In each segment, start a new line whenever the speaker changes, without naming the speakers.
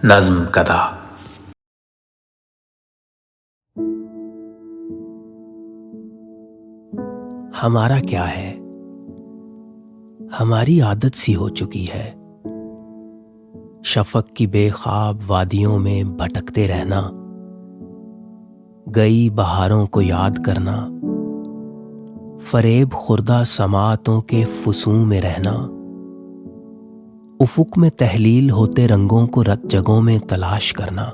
نظم کدا۔
ہمارا کیا ہے، ہماری عادت سی ہو چکی ہے شفق کی بے خواب وادیوں میں بھٹکتے رہنا، گئی بہاروں کو یاد کرنا، فریب خوردہ سماعتوں کے فسوں میں رہنا، افق میں تحلیل ہوتے رنگوں کو رت جگہوں میں تلاش کرنا،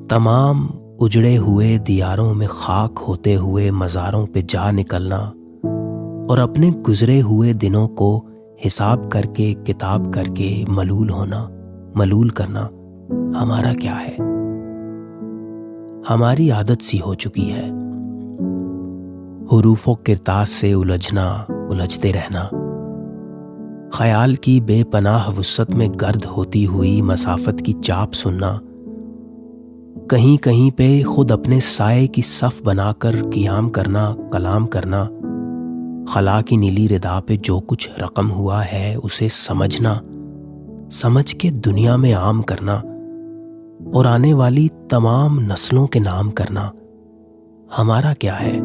تمام اجڑے ہوئے دیاروں میں خاک ہوتے ہوئے مزاروں پہ جا نکلنا، اور اپنے گزرے ہوئے دنوں کو حساب کر کے کتاب کر کے ملول کرنا ہمارا کیا ہے۔ ہماری عادت سی ہو چکی ہے حروف و کرتاس سے الجھتے رہنا، خیال کی بے پناہ وسعت میں گرد ہوتی ہوئی مسافت کی چاپ سننا، کہیں کہیں پہ خود اپنے سائے کی صف بنا کر قیام کرنا، کلام کرنا، خلا کی نیلی ردا پہ جو کچھ رقم ہوا ہے اسے سمجھ کے دنیا میں عام کرنا، اور آنے والی تمام نسلوں کے نام کرنا ہمارا کیا ہے۔